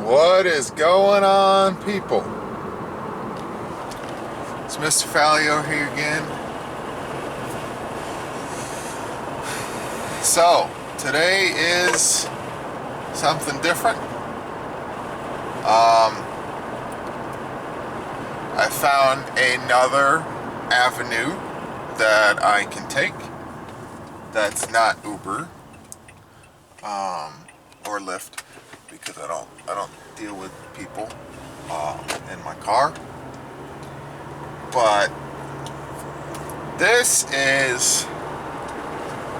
What is going on, people? It's Mr. Fallio here again. So, today is something different. I found another avenue that I can take that's not Uber or Lyft, because I don't deal with people in my car. But this is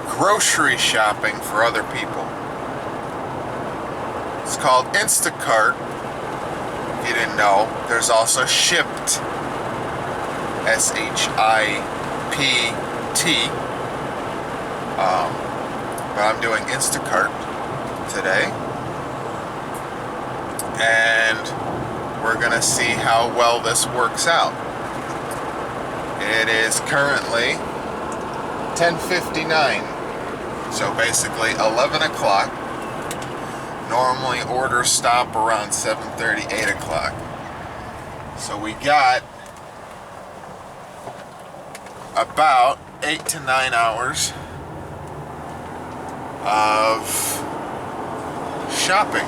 grocery shopping for other people. It's called Instacart. If you didn't know, there's also Shipt, SHIPT. But I'm doing Instacart today, and we're gonna see how well this works out. It is currently 10:59, so basically 11 o'clock. Normally orders stop around 7:30, 8 o'clock. So we got about 8 to 9 hours of shopping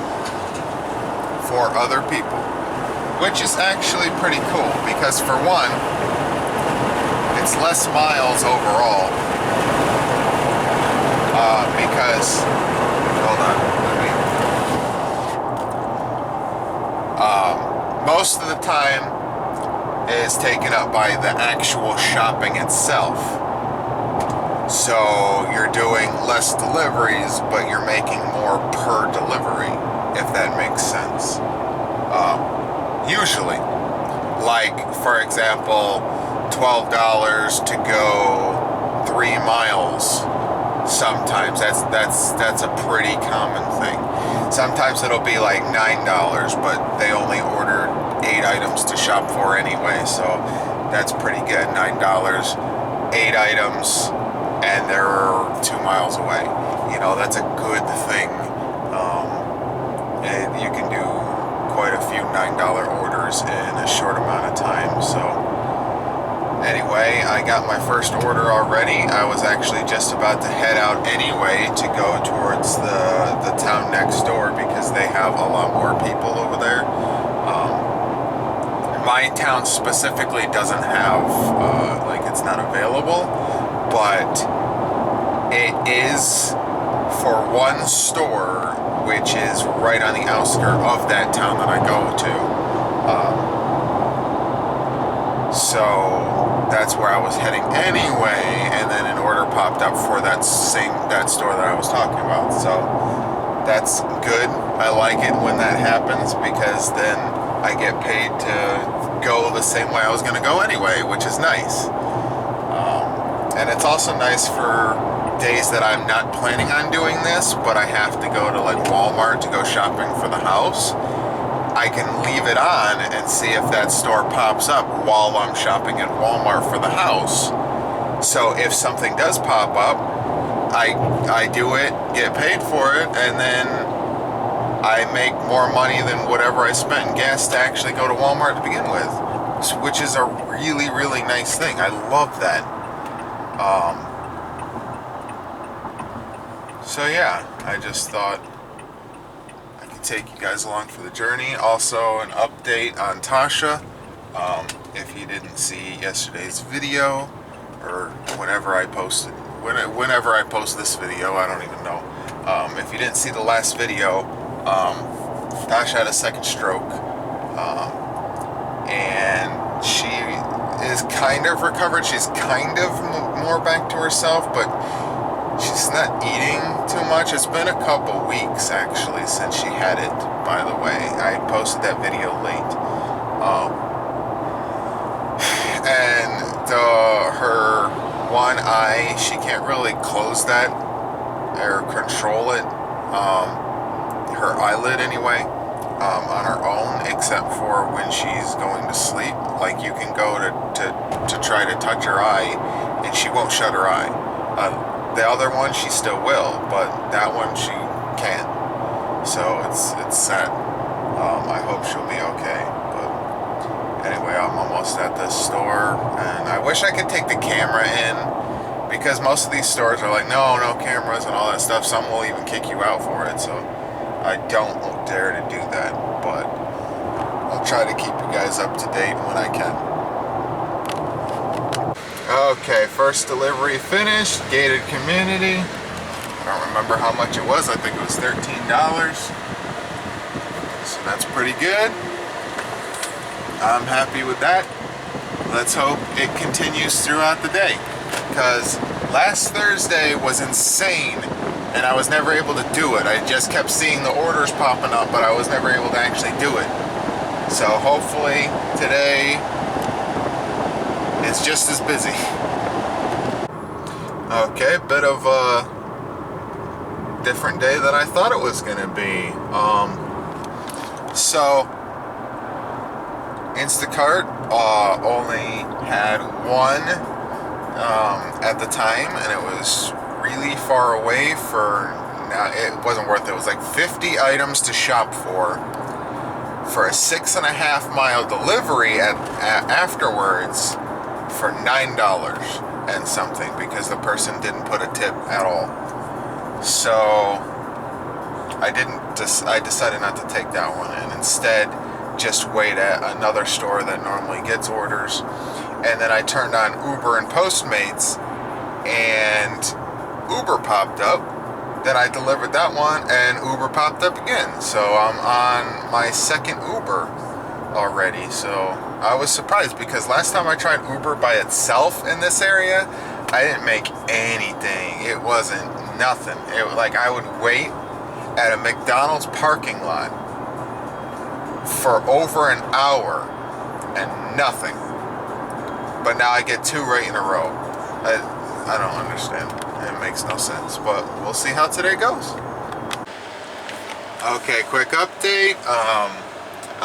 for other people, which is actually pretty cool because, for one, it's less miles overall. Because, hold on, most of the time is taken up by the actual shopping itself. So you're doing less deliveries, but you're making more per delivery, if that makes sense. Usually, like, for example, $12 to go 3 miles. Sometimes that's a pretty common thing. Sometimes it'll be like $9, but they only ordered 8 items to shop for anyway, so that's pretty good. $9, 8 items, and they're 2 miles away. You know, that's a good thing. And you can do quite a few $9 orders in a short amount of time. So anyway, I got my first order already. I was actually just about to head out anyway to go towards the town next door, because they have a lot more people over there. My town specifically doesn't have, it's not available, but it is for one store, which is right on the outskirts of that town that I go to. So that's where I was heading anyway, and then an order popped up for that store that I was talking about. So that's good. I like it when that happens, because then I get paid to go the same way I was going to go anyway, which is nice. And it's also nice for days that I'm not planning on doing this, but I have to go to like Walmart to go shopping for the house. I can leave it on and see if that store pops up while I'm shopping at Walmart for the house. So if something does pop up, I do it, get paid for it, and then I make more money than whatever I spent in gas to actually go to Walmart to begin with, which is a really, really nice thing. I love that. So yeah, I just thought I could take you guys along for the journey. Also, an update on Tasha. If you didn't see yesterday's video, or whenever I post this video, I don't even know. If you didn't see the last video, Tasha had a second stroke, and she is kind of recovered. She's kind of more back to herself, but she's not eating too much. It's been a couple weeks, actually, since she had it, by the way. I posted that video late. And her one eye, she can't really close that or control it, her eyelid anyway, on her own, except for when she's going to sleep. Like, you can go to try to touch her eye, and she won't shut her eye. The other one, she still will, but that one she can't. So it's sad. I hope she'll be okay. But anyway, I'm almost at the store, and I wish I could take the camera in, because most of these stores are like, no cameras and all that stuff. Some will even kick you out for it, so I don't dare to do that. But I'll try to keep you guys up to date when I can. Okay, first delivery finished, gated community. I don't remember how much it was. I think it was $13. So that's pretty good. I'm happy with that. Let's hope it continues throughout the day, because last Thursday was insane and I was never able to do it. I just kept seeing the orders popping up, but I was never able to actually do it. So hopefully today it's just as busy. Okay, bit of a different day than I thought it was gonna be. So Instacart only had one at the time, and it was really far away. It wasn't worth it. It was like 50 items to shop for a 6.5 mile delivery afterwards for $9 and something, because the person didn't put a tip at all. So I decided not to take that one, and instead just wait at another store that normally gets orders. And then I turned on Uber and Postmates, and Uber popped up. Then I delivered that one, and Uber popped up again. So I'm on my second Uber already. So I was surprised, because last time I tried Uber by itself in this area, I didn't make anything. It wasn't nothing. Like, I would wait at a McDonald's parking lot for over an hour and nothing. But now I get two right in a row. I don't understand. It makes no sense, but we'll see how today goes. Okay, quick update.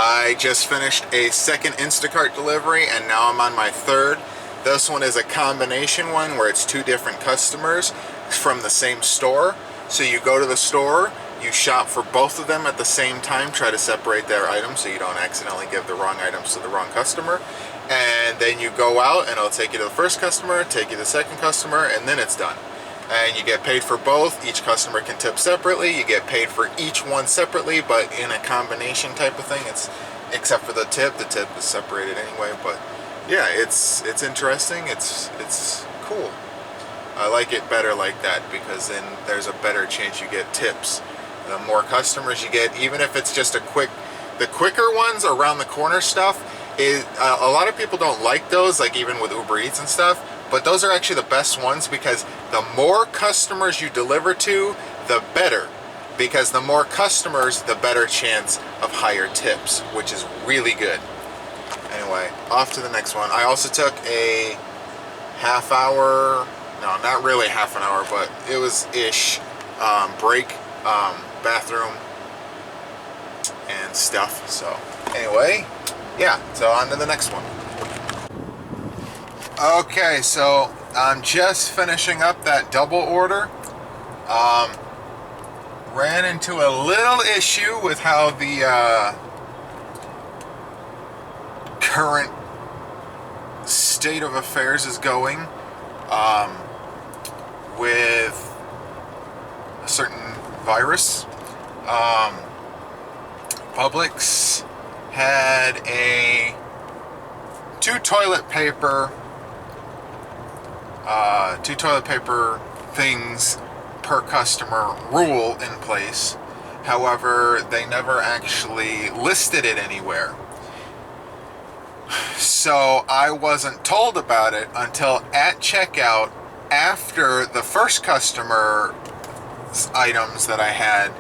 I just finished a second Instacart delivery, and now I'm on my third. This one is a combination one where it's two different customers from the same store. So you go to the store, you shop for both of them at the same time, try to separate their items so you don't accidentally give the wrong items to the wrong customer. And then you go out, and it'll take you to the first customer, take you to the second customer, and then it's done. And you get paid for both. Each customer can tip separately. You get paid for each one separately, but in a combination type of thing. Except for the tip is separated anyway. But yeah, it's interesting. It's cool. I like it better like that, because then there's a better chance you get tips. The more customers you get, even if it's just the quicker ones around the corner stuff, a lot of people don't like those, like even with Uber Eats and stuff, but those are actually the best ones, because the more customers you deliver to, the better. Because the more customers, the better chance of higher tips, which is really good. Anyway, off to the next one. I also took a half hour, no, not really half an hour, but it was ish, break, bathroom and stuff. So anyway, yeah, so on to the next one. Okay, so I'm just finishing up that double order. Ran into a little issue with how the current state of affairs is going with a certain virus. Publix had two toilet paper things per customer rule in place. However, they never actually listed it anywhere. So I wasn't told about it until at checkout, after the first customer's items that I had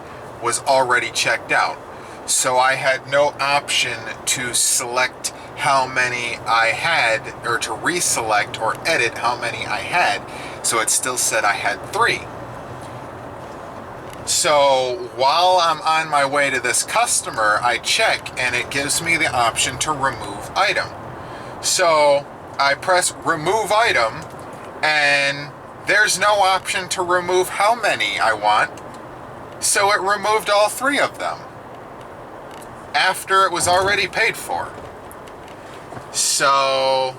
was already checked out. So I had no option to select how many I had, or to reselect or edit how many I had. So it still said I had 3. So while I'm on my way to this customer, I check and it gives me the option to remove item. So I press remove item, and there's no option to remove how many I want. So it removed all 3 of them. after it was already paid for. So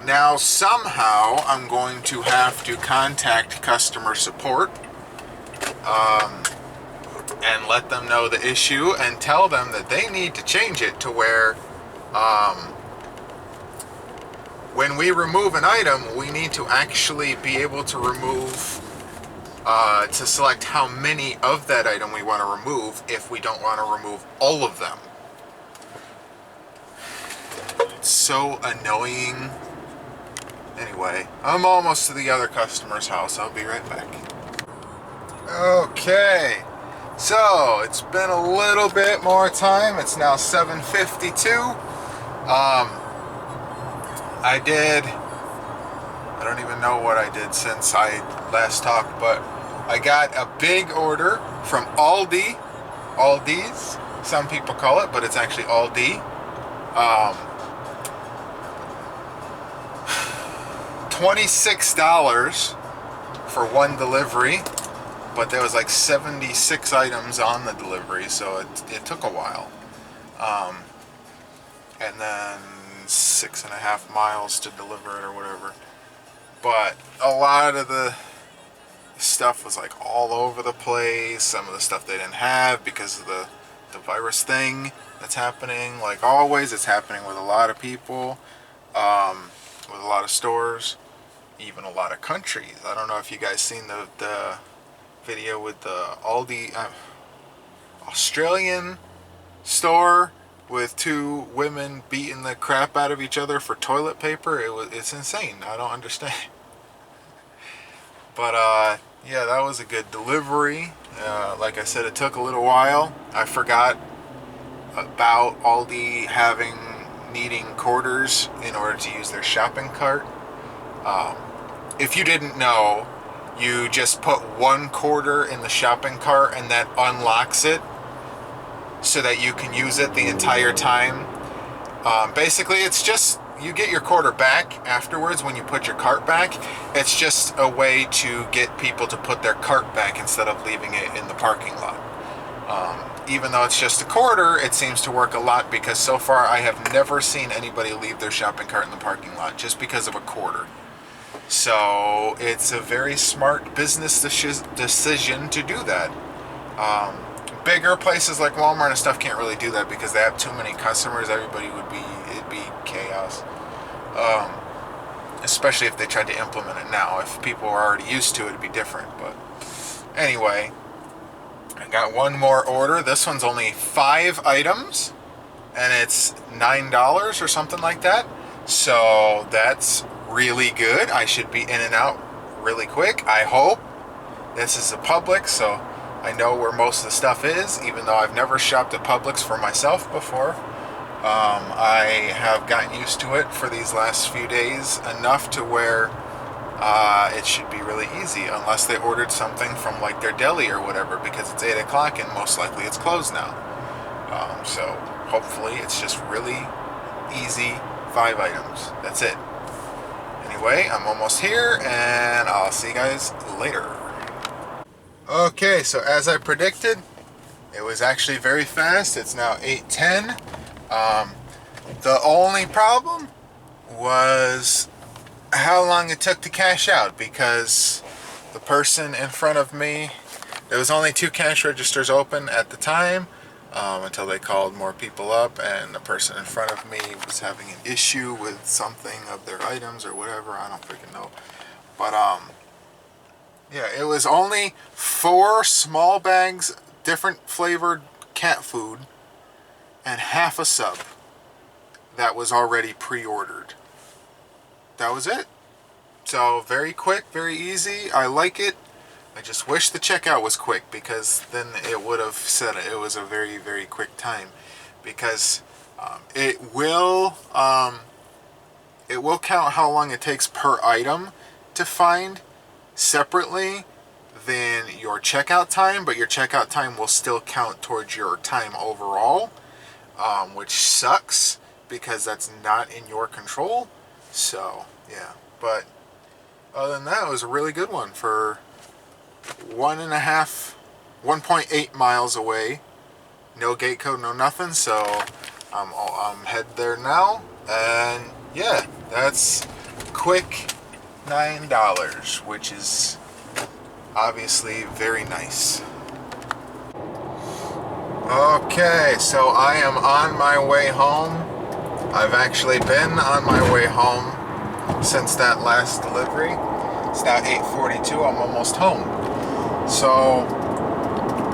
now somehow I'm going to have to contact customer support and let them know the issue and tell them that they need to change it to where when we remove an item, we need to actually be able to remove, to select how many of that item we want to remove if we don't want to remove all of them. It's so annoying. Anyway, I'm almost to the other customer's house. I'll be right back. Okay, so it's been a little bit more time. It's now 7:52. I don't even know what I did since I last talked, but I got a big order from Aldi's, some people call it, but it's actually Aldi. $26 for one delivery, but there was like 76 items on the delivery, so it took a while. And then 6.5 miles to deliver it or whatever. But a lot of the stuff was like all over the place. Some of the stuff they didn't have because of the virus thing that's happening. Like always, it's happening with a lot of people, with a lot of stores, even a lot of countries. I don't know if you guys seen the video with the Aldi Australian store with two women beating the crap out of each other for toilet paper. It's insane. I don't understand. But yeah, that was a good delivery. Like I said, it took a little while. I forgot about Aldi needing quarters in order to use their shopping cart. If you didn't know, you just put one quarter in the shopping cart and that unlocks it so that you can use it the entire time. Basically, it's just, you get your quarter back afterwards when you put your cart back. It's just a way to get people to put their cart back instead of leaving it in the parking lot. Even though it's just a quarter, it seems to work a lot because so far I have never seen anybody leave their shopping cart in the parking lot just because of a quarter. So it's a very smart business decision to do that. Bigger places like Walmart and stuff can't really do that because they have too many customers. It'd be chaos. Especially if they tried to implement it now. If people are already used to it, it'd be different. But anyway, I got one more order. This one's only 5 items, and it's $9 or something like that. So that's really good. I should be in and out really quick. I hope. This is a Publix, so I know where most of the stuff is, even though I've never shopped at Publix for myself before. I have gotten used to it for these last few days enough to where it should be really easy, unless they ordered something from like their deli or whatever, because it's 8 o'clock and most likely it's closed now. So hopefully it's just really easy 5 items. That's it. Anyway, I'm almost here and I'll see you guys later. Okay, so as I predicted, it was actually very fast. It's now 8:10. The only problem was how long it took to cash out, because the person in front of me, there was only 2 cash registers open at the time until they called more people up, and the person in front of me was having an issue with something of their items or whatever. I don't freaking know. But yeah, it was only 4 small bags, different flavored cat food, and half a sub that was already pre-ordered. That was it. So very quick, very easy. I like it. I just wish the checkout was quick, because then it would have said it was a very, very quick time. Because it will count how long it takes per item to find separately than your checkout time, but your checkout time will still count towards your time overall, which sucks because that's not in your control. So yeah, but other than that, it was a really good one for 1.8 miles away no gate code, no nothing. So I'm headed there now, and yeah, that's quick $9, which is obviously very nice. Okay, so I am on my way home. I've actually been on my way home since that last delivery. It's now 8:42, I'm almost home. So,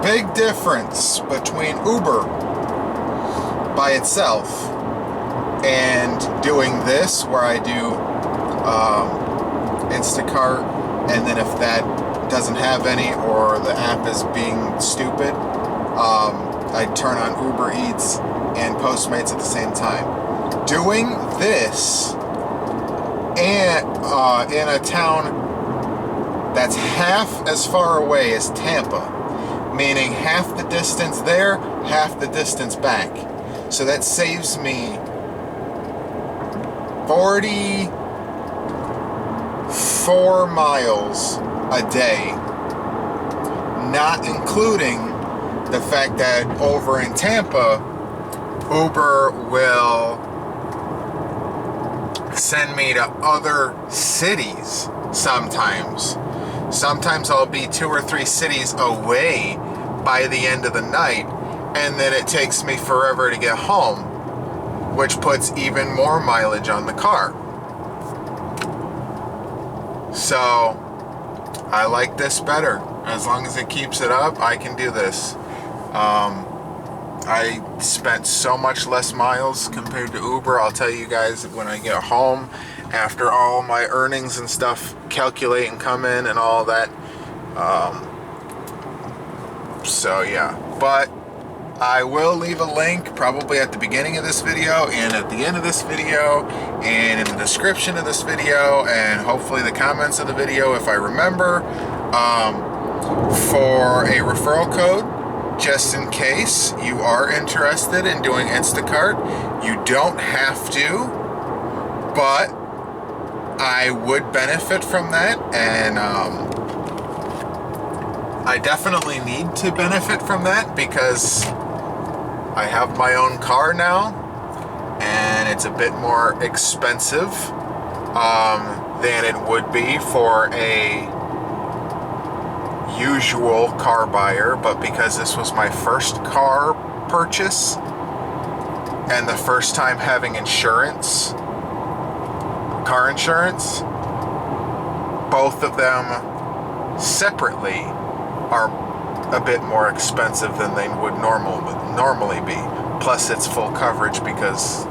big difference between Uber by itself and doing this, where I do Instacart, and then if that doesn't have any, or the app is being stupid, I turn on UberEats and Postmates at the same time. Doing this and in a town that's half as far away as Tampa, meaning half the distance there, half the distance back. So that saves me 44 miles a day, not including the fact that over in Tampa, Uber will send me to other cities sometimes. Sometimes I'll be 2 or 3 cities away by the end of the night, and then it takes me forever to get home, which puts even more mileage on the car. So I like this better. As long as it keeps it up, I can do this. I spent so much less miles compared to Uber. I'll tell you guys when I get home, after all my earnings and stuff calculate and come in and all that. So yeah, but I will leave a link probably at the beginning of this video and at the end of this video and in the description of this video and hopefully the comments of the video if I remember, for a referral code, just in case you are interested in doing Instacart. You don't have to, but I would benefit from that, and I definitely need to benefit from that because I have my own car now, and it's a bit more expensive than it would be for a usual car buyer, but because this was my first car purchase and the first time having insurance, car insurance, both of them separately are a bit more expensive than they would normally be. Plus it's full coverage because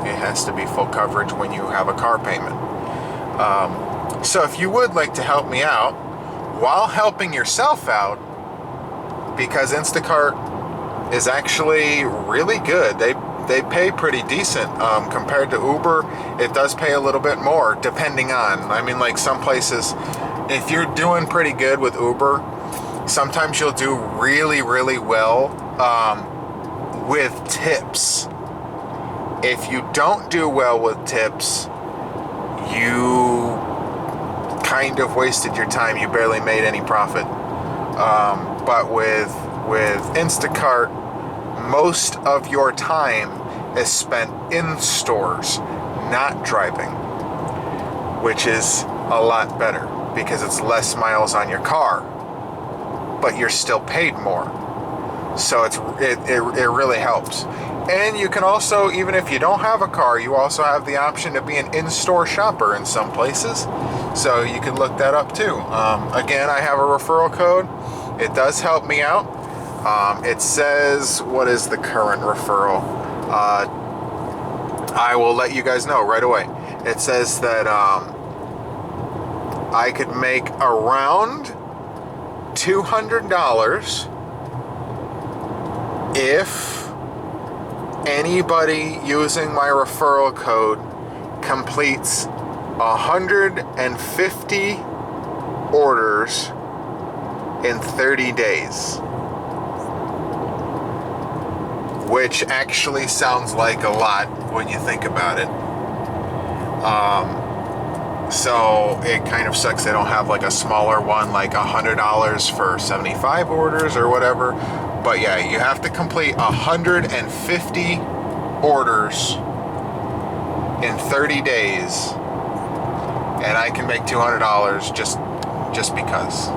it has to be full coverage when you have a car payment. So if you would like to help me out while helping yourself out, because Instacart is actually really good. They pay pretty decent compared to Uber. It does pay a little bit more depending on, I mean, like some places, if you're doing pretty good with Uber, sometimes you'll do really, really well with tips. If you don't do well with tips, you kind of wasted your time. You barely made any profit. But with Instacart, most of your time is spent in stores, not driving, which is a lot better because it's less miles on your car, but you're still paid more. So it really helps. And you can also, even if you don't have a car, you also have the option to be an in-store shopper in some places. So you can look that up too. Again, I have a referral code. It does help me out. It says, what is the current referral? I will let you guys know right away. It says that I could make around $200 if anybody using my referral code completes 150 orders in 30 days, which actually sounds like a lot when you think about it. So it kind of sucks they don't have like a smaller one, like $100 for 75 orders or whatever. But yeah, you have to complete 150 orders in 30 days, and I can make $200 just because.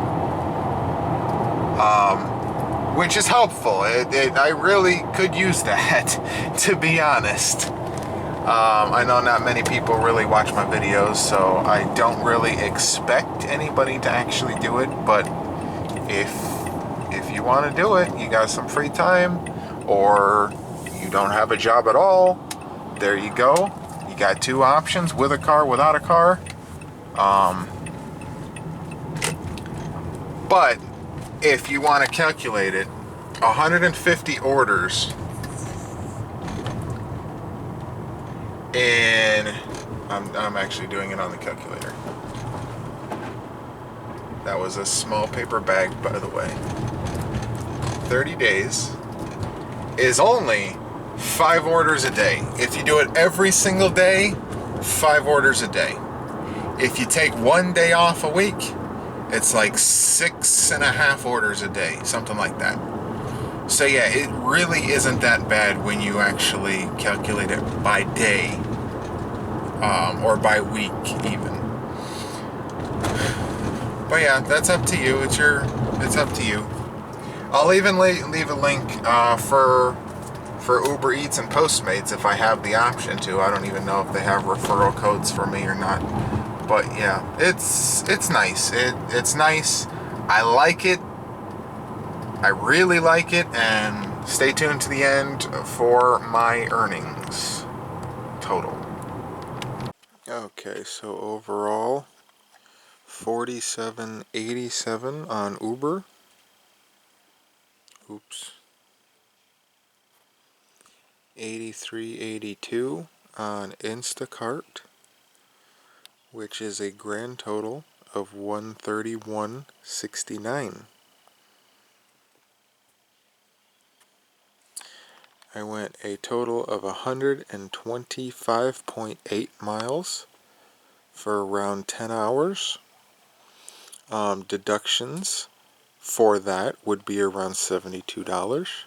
Which is helpful. I really could use that, to be honest. I know not many people really watch my videos, so I don't really expect anybody to actually do it, but if you want to do it, you got some free time, or you don't have a job at all, there you go. You got two options, with a car, without a car. But if you want to calculate it, 150 orders and I'm actually doing it on the calculator. That was a small paper bag, by the way. 30 days is only 5 orders a day. If you do it every single day, 5 orders a day. If you take 1 day off a week, it's like 6.5 orders a day, something like that. So yeah, it really isn't that bad when you actually calculate it by day, or by week even. But yeah, that's up to you. It's up to you. I'll even leave a link for UberEats and Postmates if I have the option to. I don't even know if they have referral codes for me or not. But yeah, it's nice. It's nice. I like it. I really like it, and stay tuned to the end for my earnings total. Okay, so overall, $47.87 on Uber. Oops. $83.82 on Instacart, which is a grand total of $131.69. I went a total of 125.8 miles for around 10 hours. Deductions for that would be around $72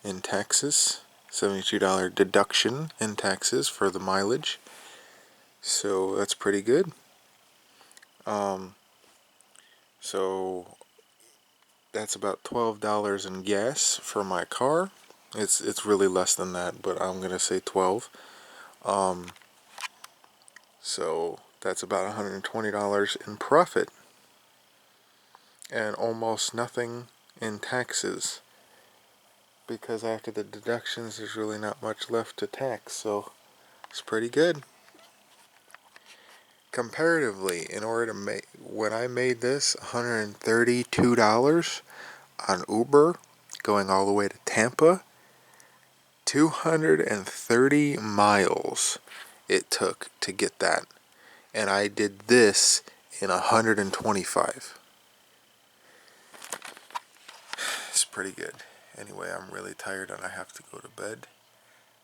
in taxes. $72 deduction in taxes for the mileage. So that's pretty good. So that's about $12 in gas for my car. It's really less than that, but I'm gonna say 12. So that's about $120 in profit, and almost nothing in taxes, because after the deductions there's really not much left to tax. So it's pretty good. Comparatively, in order to make, when I made this, $132 on Uber going all the way to Tampa, 230 miles it took to get that, and I did this in 125. It's pretty good. Anyway, I'm really tired and I have to go to bed,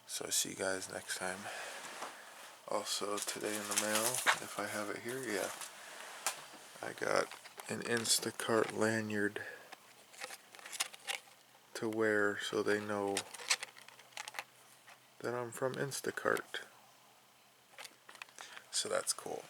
so I'll see you guys next time. Also, today in the mail, if I have it here, yeah, I got an Instacart lanyard to wear so they know that I'm from Instacart. So that's cool.